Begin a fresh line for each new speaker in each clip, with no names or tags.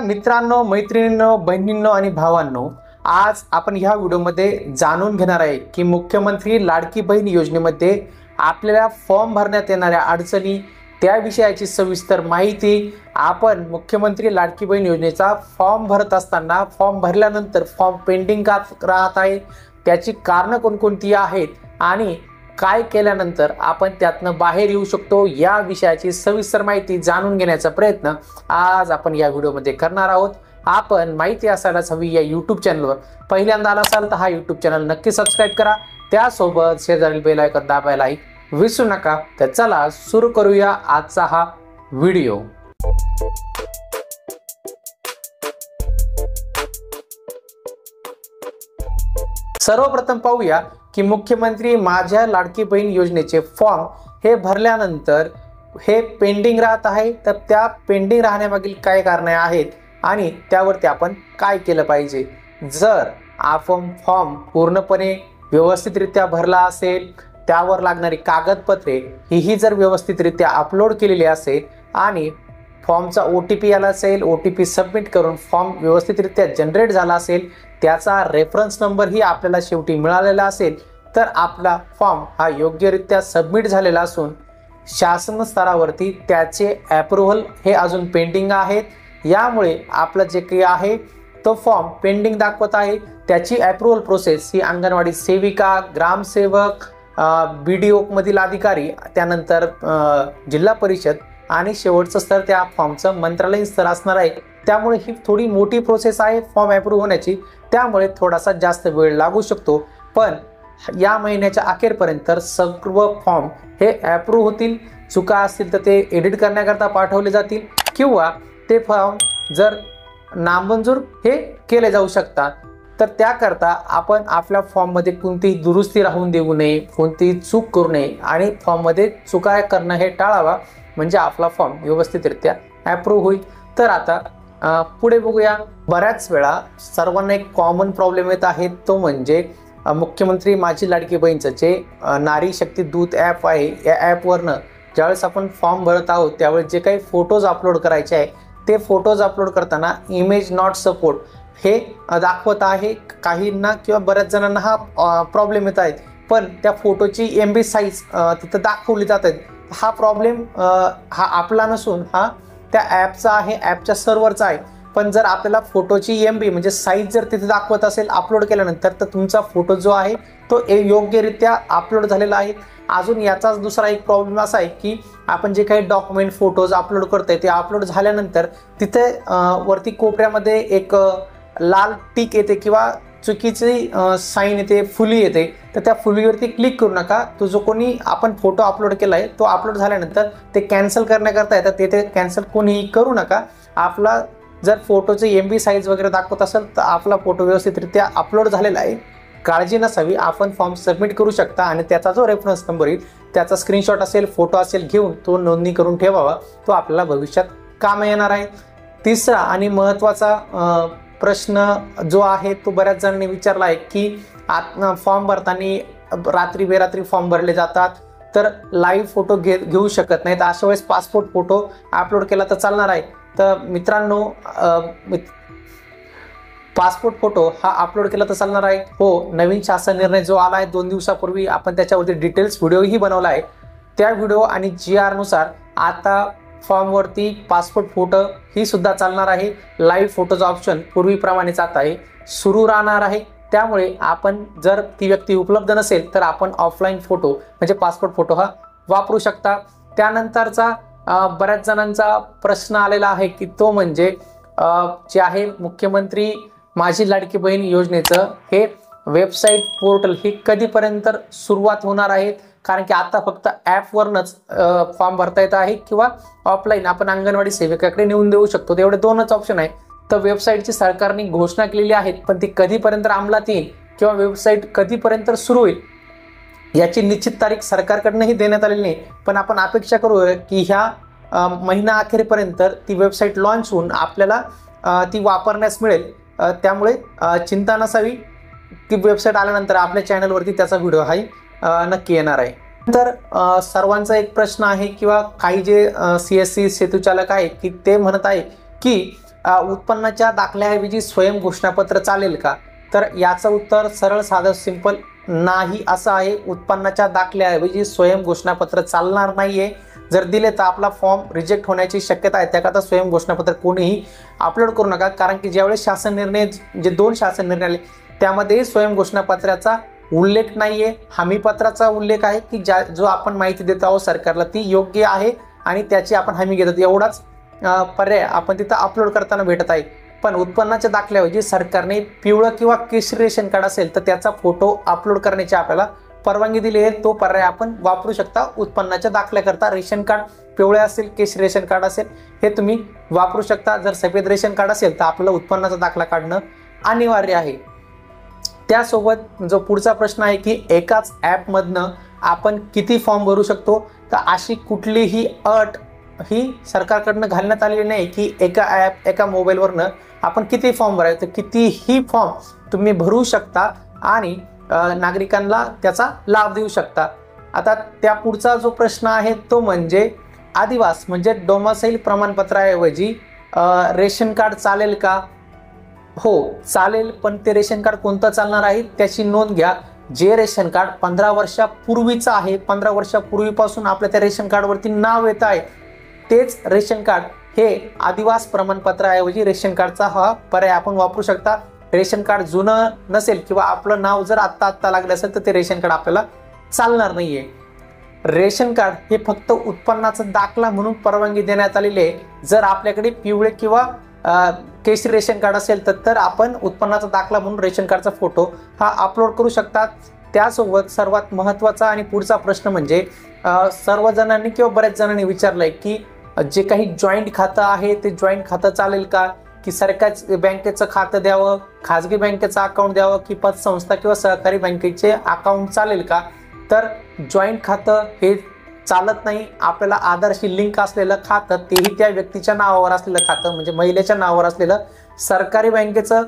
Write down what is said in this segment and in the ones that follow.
मित्रांनो, मैत्रिणींनो, बहिणींनो आणि भावांनो, आज आपण ह्या व्हिडिओमध्ये जाणून घेणार आहे की मुख्यमंत्री लाडकी बहीण योजनेमध्ये आपल्याला फॉर्म भरण्यात येणाऱ्या अडचणी, त्या विषयाची सविस्तर माहिती। आपण मुख्यमंत्री लाडकी बहीण योजनेचा फॉर्म भरत असताना फॉर्म भरल्यानंतर फॉर्म पेंडिंग का राहत आहे, त्याची कारणं कोणकोणती आहेत आणि काय केल्यानंतर आपण त्यातनं बाहेर येऊ शकतो, या विषयाची सविस्तर माहिती जाणून घेण्याचा प्रयत्न आज आपण या व्हिडिओमध्ये करणार आहोत। आपण माहिती असायलाच हवी या यूट्यूब चॅनलवर पहिल्यांदा आला असाल तर हा यूट्यूब चॅनल नक्की सबस्क्राइब करा, त्यासोबत शेजारील बेल आयकॉन दाबायलाही विसरू नका। तर चला सुरू करूया आजचा हा व्हिडिओ। सर्वप्रथम पाहूया की मुख्यमंत्री माझ्या लाडकी बहीण योजनेचे फॉर्म हे भरल्यानंतर हे पेंडिंग राहत आहे, तर त्या पेंडिंग राहण्यामागील काय कारणे आहेत आणि त्यावरती आपण काय केलं पाहिजे। जर आपण फॉर्म पूर्णपणे व्यवस्थितरित्या भरला असेल, त्यावर लागणारी कागदपत्रे ही जर व्यवस्थितरित्या अपलोड केलेली असेल आणि फॉर्मचा OTP आला असेल, OTP सबमिट करून फॉर्म व्यवस्थितरित्या जनरेट झाला असेल, त्याचा रेफरन्स नंबर ही आपल्याला शेवटी मिळालेला असेल, तर आपला फॉर्म हा योग्यरित्या सबमिट झालेला असून शासन स्तरावरती त्याचे अप्रूव्हल हे अजून पेंडिंग आहेत। यामुळे आपलं जे काही आहे तो फॉर्म पेंडिंग दाखवत आहे। त्याची अप्रूव्हल प्रोसेस ही अंगणवाडी सेविका, ग्रामसेवक, BDO मधील अधिकारी, त्यानंतर जिल्हा परिषद आणि शेवटचं स्तर त्या फॉर्मचं मंत्रालयीन स्तर असणार आहे। त्यामुळे ही थोडी मोठी प्रोसेस आहे फॉर्म अप्रूव्ह होण्याची, त्यामुळे थोडासा जास्त वेळ लागू शकतो। पण या महिन्याच्या अखेरपर्यंत सर्व फॉर्म हे अप्रूव्ह होतील। चुका असतील तर ते एडिट करण्याकरता पाठवले जातील किंवा ते फॉर्म जर नामंजूर हे केले जाऊ शकतात, तर त्याकरता आपण आपल्या फॉर्ममध्ये कोणतीही दुरुस्ती राहून देऊ नये, कोणतीही चूक करू नये आणि फॉर्ममध्ये चुका करणं हे टाळावा, म्हणजे आपला फॉर्म व्यवस्थितरित्या अप्रूव्ह होईल। तर आता पुढे बघूया। बऱ्याच वेळा सर्वांना एक कॉमन प्रॉब्लेम येत आहे, तो म्हणजे मुख्यमंत्री माझी लाडकी बहीणचं जे नारी शक्ती दूत ॲप आहे, या ॲपवरनं ज्यावेळेस आपण फॉर्म भरत आहोत त्यावेळेस जे काही फोटोज अपलोड करायचे आहे, ते फोटोज अपलोड करताना इमेज नॉट सपोर्ट हे दाखवत आहे। काहींना किंवा बऱ्याच जणांना हा प्रॉब्लेम येत आहे, पण त्या फोटोची MB साईज तिथं दाखवली जात आहे। हा प्रॉब्लेम हा आपला नसून हा त्या ॲपचा आहे, ॲपच्या सर्व्हरचा आहे। पण जर आपल्याला फोटोची MB म्हणजे साईज जर तिथे दाखवत असेल अपलोड केल्यानंतर, तर तुमचा फोटो जो आहे तो योग्यरित्या अपलोड झालेला आहे। अजून याचाच दुसरा एक प्रॉब्लेम असा आहे की आपण जे काही डॉक्युमेंट फोटोज अपलोड करतोय ते अपलोड झाल्यानंतर तिथे वरती कोपऱ्यामध्ये एक लाल टिक येते किंवा चुकीची साईन येते, फुली येते, तर त्या फुलीवरती क्लिक करू नका। तो जो कोणी आपण फोटो अपलोड केला आहे तो अपलोड झाल्यानंतर ते कॅन्सल करण्याकरता येतात, ते कॅन्सल कोणीही करू नका। आपला जर फोटोचे MB साईज वगैरे दाखवत असेल तर आपला फोटो व्यवस्थितरित्या अपलोड झालेला आहे, काळजी नसावी। आपण फॉर्म सबमिट करू शकता आणि त्याचा जो रेफरन्स नंबर येईल त्याचा स्क्रीनशॉट असेल, फोटो असेल घेऊन तो नोंदणी करून ठेवावा, तो आपल्याला भविष्यात काम येणार आहे। तिसरा आणि महत्त्वाचा प्रश्न जो आहे तो बऱ्याच जणांनी विचारला आहे की फॉर्म भरताना रात्री बेरात्री फॉर्म भरले जातात, तर लाईव्ह फोटो घेऊ शकत नाहीत, अशा वेळेस पासपोर्ट फोटो अपलोड केला तर चालणार आहे। तर मित्रांनो, पासपोर्ट फोटो हा अपलोड केला तर चालणार आहे हो। नवीन शासन निर्णय जो आला आहे 2 दिवसापूर्वी, आपण त्याच्यावरती डिटेल्स व्हिडिओही बनवला आहे। त्या व्हिडिओ आणि GR नुसार आता फॉर्मवरती पासपोर्ट फोटो ही सुद्धा चालणार आहे। लाईव्ह फोटोचा ऑप्शन पूर्वीप्रमाणेच आता आहे सुरू राहणार आहे। त्यामुळे आपण जर ती व्यक्ती उपलब्ध नसेल तर आपण ऑफलाईन फोटो म्हणजे पासपोर्ट फोटो हा वापरू शकता। त्यानंतरचा बऱ्याच जणांचा प्रश्न आलेला आहे की तो म्हणजे जे आहे मुख्यमंत्री माझी लाडकी बहीण योजनेचं हे वेबसाईट पोर्टल ही कधीपर्यंत सुरुवात होणार आहे, कारण की आता फक्त ॲपवरनंच फॉर्म भरता येत आहे किंवा ऑफलाईन आपण अंगणवाडी सेविकाकडे नेऊन देऊ शकतो, तेवढे 2च ऑप्शन आहे। तर वेबसाईटची सरकारने घोषणा केलेली आहे, पण ती कधीपर्यंत अंमलात येईल किंवा वेबसाईट कधीपर्यंत सुरू होईल याची निश्चित तारीख सरकारकडूनही देण्यात आलेली नाही। पण आपण अपेक्षा करूया की ह्या महिना अखेरपर्यंत ती वेबसाईट लॉन्च होऊन आपल्याला ती वापरण्यास मिळेल। त्यामुळे चिंता नसावी, ती वेबसाईट आल्यानंतर आपल्या चॅनलवरती त्याचा व्हिडिओ हाही नक्की येणार आहे। तर सर्वांचा एक प्रश्न आहे किंवा काही जे CSC सेतुचालक आहे की ते म्हणत आहे की उत्पन्नाच्या दाखल्याऐवजी स्वयं घोषणापत्र चालेल का? तर याचं उत्तर सरळ साधं सिंपल नाही असं आहे. उत्पन्नाच्या दाखल्याऐवजी स्वयं घोषणापत्र चालणार नाहीये. जर दिले तर आपला फॉर्म रिजेक्ट होण्याची शक्यता आहे. त्याकरता स्वयं घोषणापत्र कोणीही अपलोड करू नका, कारण की ज्यावेळेस शासन निर्णय जे 2 शासन निर्णय आले त्यामध्ये स्वयं घोषणापत्राचा उल्लेख नाहीये, हमीपत्राचा उल्लेख आहे की जो आपण माहिती देत आहोत सरकारला ती योग्य आहे आणि त्याची आपण हमी घेतात, एवढाच पर्याय आपण तिथं अपलोड करताना भेटत आहे. पण उत्पन्नाच्या दाखल्याऐवजी सरकारने पिवळं किंवा केशरी रेशन कार्ड असेल तर त्याचा फोटो अपलोड करण्याची आपल्याला परवानगी दिली आहे. तो पर्याय आपण वापरू शकता उत्पन्नाच्या दाखल्याकरता. रेशन कार्ड पिवळे असेल, केशरी रेशन कार्ड असेल हे तुम्ही वापरू शकता. जर सफेद रेशन कार्ड असेल तर आपल्याला उत्पन्नाचा दाखला काढणं अनिवार्य आहे. त्यासोबत जो पुढचा प्रश्न आहे की एकाच ॲपमधनं आपण किती फॉर्म भरू शकतो, तर अशी कुठलीही अट ही सरकारकडनं घालण्यात आलेली नाही की एका मोबाईलवरनं आपण किती फॉर्म भरायचे. तर कितीही फॉर्म तुम्ही भरू शकता आणि नागरिकांना त्याचा लाभ देऊ शकता. आता त्या पुढचा जो प्रश्न आहे तो म्हणजे आदिवास म्हणजे डोमासाईल प्रमाणपत्राऐवजी रेशन कार्ड चालेल का? हो चालेल, पण ते रेशन कार्ड कोणतं चालणार आहे त्याची नोंद घ्या. जे रेशन कार्ड 15 वर्षापूर्वीचं आहे, 15 वर्षापूर्वीपासून आपल्या त्या रेशन कार्डवरती नाव येत आहे, तेच रेशन कार्ड हे आदिवास प्रमाणपत्राऐवजी रेशन कार्डचा हा पर्याय आपण वापरू शकता. रेशन कार्ड जुनं नसेल किंवा आपलं नाव जर आत्ता लागलं असेल तर ते रेशन कार्ड आपल्याला चालणार नाहीये. रेशन कार्ड हे फक्त उत्पन्नाचा दाखला म्हणून परवानगी देण्यात आलेली आहे. जर आपल्याकडे पिवळे किंवा केशरी रेशन कार्ड असेल तर आपण उत्पन्नाचा दाखला म्हणून रेशन कार्डचा फोटो हा अपलोड करू शकतात. त्यासोबत सर्वात महत्त्वाचा आणि पुढचा प्रश्न म्हणजे सर्वजणांनी किंवा बऱ्याच जणांनी विचारलंय की जे काही जॉईंट खातं आहे ते जॉईंट खातं चालेल का, की सरकारी बँकेचं खातं द्यावं, खाजगी बँकेचं अकाउंट द्यावं, की पतसंस्था किंवा सहकारी बँकेचे अकाउंट चालेल का? तर जॉईंट खातं हे चालत नाही. आपल्याला आधारशी लिंक असलेलं खातं, तेही त्या व्यक्तीच्या नावावर असलेलं खातं म्हणजे महिलेच्या नावावर असलेलं सरकारी बँकेचं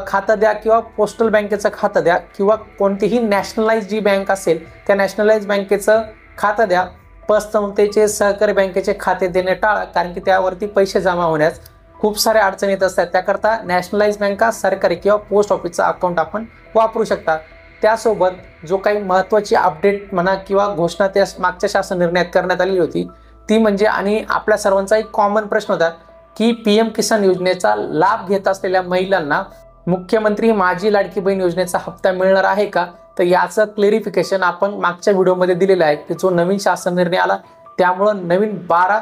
खातं द्या किंवा पोस्टल बँकेचं खातं द्या किंवा कोणतीही नॅशनलाइज जी बँक असेल त्या नॅशनलाइज बँकेचं खातं द्या. पतसंस्थेचे सहकारी बँकेचे खाते देणे टाळा, कारण की त्यावरती पैसे जमा होण्यास खूप साऱ्या अडचणी येत असतात. त्याकरता नॅशनलाइज बँका, सरकारी किंवा पोस्ट ऑफिसचं अकाउंट आपण वापरू शकता. त्यासोबत जो काही महत्त्वाची अपडेट म्हणा किंवा घोषणा त्या मागच्या शासन निर्णयात करण्यात आलेली होती ती म्हणजे, आणि आपल्या सर्वांचा एक कॉमन प्रश्न होता की PM किसान योजनेचा लाभ घेत असलेल्या महिलांना मुख्यमंत्री माझी लाडकी बहीण योजनेचा हप्ता मिळणार आहे का? तर याचं क्लेरिफिकेशन आपण मागच्या व्हिडिओमध्ये दिलेलं आहे की जो नवीन शासन निर्णय आला त्यामुळं नवीन 12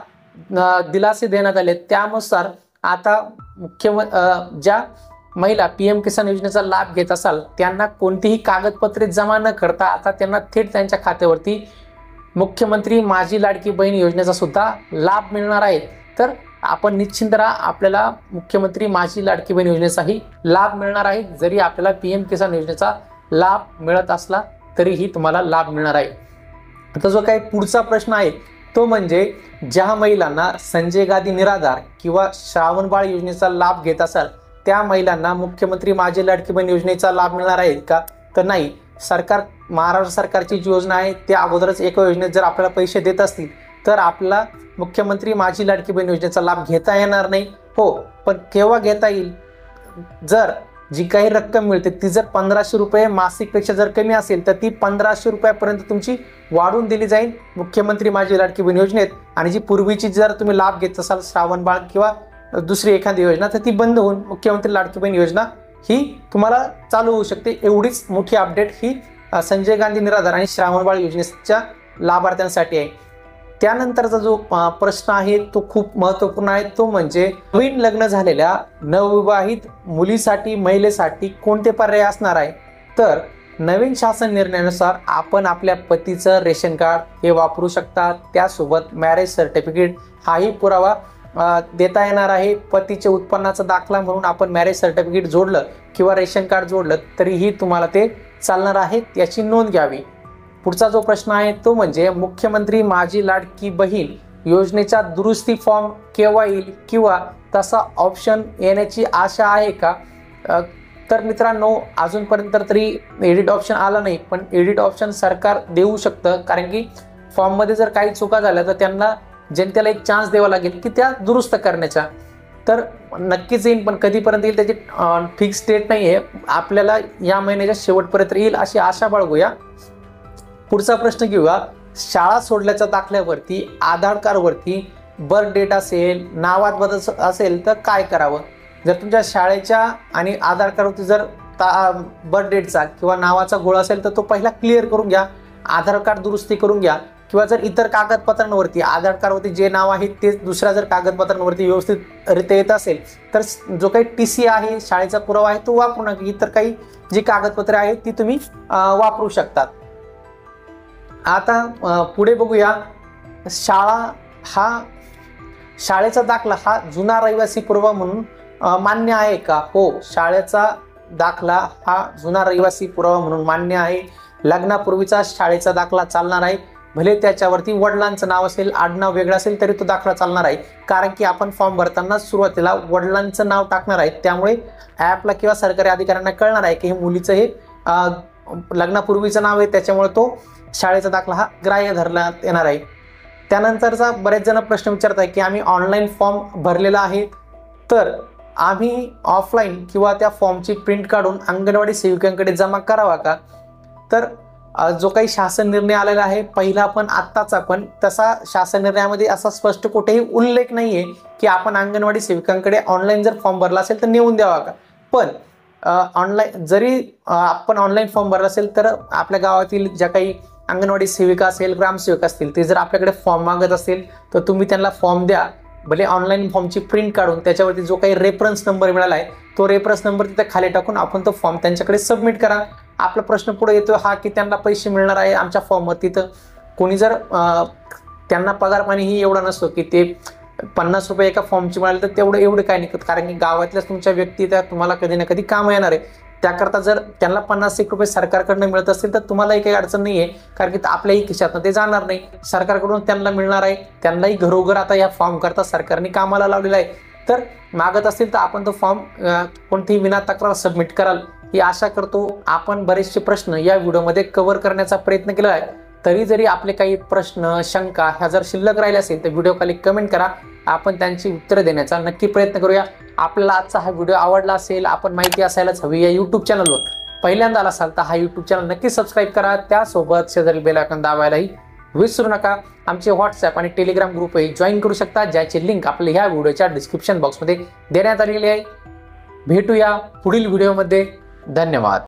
दिलासे देण्यात आले. त्यानुसार आता ज्या महिला PM किसान योजनेचा लाभ घेत असाल त्यांना कोणतीही कागदपत्रे जमा न करता आता त्यांना थेट त्यांच्या खात्यावरती मुख्यमंत्री माझी लाडकी बहीण योजनेचा सुद्धा लाभ मिळणार आहे. तर आपण निश्चिंत राहा, आपल्याला मुख्यमंत्री माझी लाडकी बहीण योजनेचाही लाभ मिळणार आहे. जरी आपल्याला PM किसान योजनेचा लाभ मिळत असला तरीही तुम्हाला लाभ मिळणार आहे. आता जो काही पुढचा प्रश्न आहे तो म्हणजे ज्या महिलांना संजय गांधी निराधार किंवा श्रावणबाळ योजनेचा लाभ घेत असाल त्या महिलांना मुख्यमंत्री माझी लाडकी बहीण योजनेचा लाभ मिळणार आहे का? तर नाही. महाराष्ट्र सरकारची जी योजना आहे त्या अगोदरच एका योजनेत जर आपल्याला पैसे देत असतील तर आपल्याला मुख्यमंत्री माझी लाडकी बहीण योजनेचा लाभ घेता येणार नाही. हो, पण केव्हा घेता येईल? जर जी काही रक्कम मिळते ती जर 1500 रुपये मासिकपेक्षा जर कमी असेल तर ती 1500 रुपयापर्यंत तुमची वाढवून दिली जाईल मुख्यमंत्री माझी लाडकी बहीण योजनेत. आणि जी पूर्वीची जर तुम्ही लाभ घेत असाल श्रावणबाळ किंवा दुसरी एखादी योजना तर ती बंद होऊन मुख्यमंत्री लाडकी बहीण योजना ही तुम्हाला चालू होऊ शकते. एवढीच मोठी अपडेट ही संजय गांधी निराधार आणि श्रावणबाळ योजनेच्या लाभार्थ्यांसाठी आहे. त्यानंतरचा जो प्रश्न आहे तो खूप महत्त्वपूर्ण आहे. तो म्हणजे नवीन लग्न झालेल्या नवविवाहित मुलीसाठी, महिलेसाठी कोणते पर्याय असणार आहे? तर नवीन शासन निर्णयानुसार आपण आपल्या पतीचं रेशन कार्ड हे वापरू शकता. त्यासोबत मॅरेज सर्टिफिकेट हाही पुरावा देता येणार आहे. पतीचे उत्पन्नाचा दाखला म्हणून आपण मॅरेज सर्टिफिकेट जोडलं किंवा रेशन कार्ड जोडलं तरीही तुम्हाला ते चालणार आहे, याची नोंद घ्यावी. पुढचा जो प्रश्न आहे तो म्हणजे मुख्यमंत्री माझी लाडकी बहीण योजनेचा दुरुस्ती फॉर्म केव्हा येईल किंवा तसा ऑप्शन येण्याची आशा आहे का? तर मित्रांनो, अजूनपर्यंत तरी एडिट ऑप्शन आला नाही, पण एडिट ऑप्शन सरकार देऊ शकतं, कारण की फॉर्ममध्ये जर काही चुका झाल्या तर त्यांना जनतेला एक चान्स द्यावा लागेल की त्या दुरुस्त करण्याचा. तर नक्कीच येईल, पण कधीपर्यंत येईल त्याची फिक्स डेट नाही आहे. आपल्याला या महिन्याच्या शेवटपर्यंत येईल अशी आशा बाळगूया. पुढचा प्रश्न घेऊया. शाळा सोडल्याच्या दाखल्यावरती आधार कार्डवरती बर्थ डेट असेल, नावात बदल असेल तर काय करावं? जर तुमच्या शाळेच्या आणि आधार कार्डवरती जर बर्थ डेटचा किंवा नावाचा घोळ असेल तर तो पहिला क्लिअर करून घ्या. आधार कार्ड दुरुस्ती करून घ्या. किंवा जर इतर कागदपत्रांवरती आधार कार्डवरती जे नाव आहे तेच दुसऱ्या जर कागदपत्रांवरती व्यवस्थितरित्या येत असेल तर जो काही TC आहे, शाळेचा पुरावा आहे तो वापरू नका. इतर काही जी कागदपत्रे आहेत ती तुम्ही वापरू शकतात. आता पुढे बघूया. शाळेचा दाखला हा जुना रहिवासी पुरावा म्हणून मान्य आहे का? हो, शाळेचा दाखला हा जुना रहिवासी पुरावा म्हणून मान्य आहे. लग्नापूर्वीचा शाळेचा दाखला चालणार आहे. भले त्याच्यावरती वडिलांचं नाव असेल, आडनाव वेगळं असेल तरी तो दाखला चालणार आहे. कारण की आपण फॉर्म भरताना सुरुवातीला वडिलांचं नाव टाकणार आहे. त्यामुळे ॲपला किंवा सरकारी अधिकाऱ्यांना कळणार आहे की हे मुलीचं हे लग्नापूर्वीचं नाव आहे, त्याच्यामुळे तो शाळेचा दाखला हा ग्राह्य धरण्यात येणार आहे. त्यानंतरचा बरेच जण प्रश्न विचारत आहे की आम्ही ऑनलाईन फॉर्म भरलेला आहे तर आम्ही ऑफलाईन किंवा त्या फॉर्मची प्रिंट काढून अंगणवाडी सेविकांकडे जमा करावा का? तर जो काही शासन निर्णय आलेला आहे पहिला पण आत्ताचा पण, तसा शासन निर्णयामध्ये असा स्पष्ट कुठेही उल्लेख नाही आहे की आपण अंगणवाडी सेविकांकडे ऑनलाईन जर फॉर्म भरला असेल तर नेऊन द्यावा का. पण ऑनलाईन जरी आपण ऑनलाईन फॉर्म भरला असेल तर आपल्या गावातील ज्या काही अंगणवाडी सेविका असेल, ग्रामसेवक असतील, ते जर आपल्याकडे फॉर्म मागत असेल तर तुम्ही त्यांना फॉर्म द्या. भले ऑनलाईन फॉर्मची प्रिंट काढून त्याच्यावरती जो काही रेफरन्स नंबर मिळाला आहे तो रेफरन्स नंबर तिथे खाली टाकून आपण तो फॉर्म त्यांच्याकडे सबमिट करा. आपला प्रश्न पुढे येतो हा की त्यांना पैसे मिळणार आहे आमच्या फॉर्मवरती. तर कोणी जर त्यांना पगार पाणीही एवढा नसतो की ते 50 रुपये एका फॉर्मची मिळाले तर एवढे काय निघत. कारण की गावातल्याच तुमच्या व्यक्ती त्या तुम्हाला कधी ना कधी काम येणार आहे. त्याकरता जर त्यांना 50 रुपये सरकारकडनं मिळत असतील तर तुम्हालाही काही अडचण नाही आहे. कारण की आपल्याही खिशातनं ते जाणार नाही, सरकारकडून त्यांना मिळणार आहे. त्यांनाही घरोघर आता या फॉर्म करता सरकारने कामाला लावलेला आहे. तर मागत असतील तर आपण तो फॉर्म कोणतीही विना तक्रार सबमिट कराल ही आशा करतो. आपण बरेचसे प्रश्न या व्हिडिओमध्ये कव्हर करण्याचा प्रयत्न केला आहे. तरी जरी आपले काही प्रश्न, शंका ह्या जर शिल्लक राहिले असेल तर व्हिडिओ खाली कमेंट करा. आपण त्यांची उत्तरं देण्याचा नक्की प्रयत्न करूया. आपल्याला आजचा हा व्हिडिओ आवडला असेल, आपण माहिती असायलाच हवी या यूट्यूब चॅनलवर पहिल्यांदा आला असाल तर हा यूट्यूब चॅनल नक्की सबस्क्राईब करा. त्यासोबत शेजारी बेल आयकॉन दाबायलाही विसरू नका. आमचे व्हॉट्सॲप आणि टेलिग्राम ग्रुपही जॉईन करू शकता, ज्याची लिंक आपल्या ह्या व्हिडिओच्या डिस्क्रिप्शन बॉक्समध्ये देण्यात आलेली आहे. भेटूया पुढील व्हिडिओमध्ये. धन्यवाद.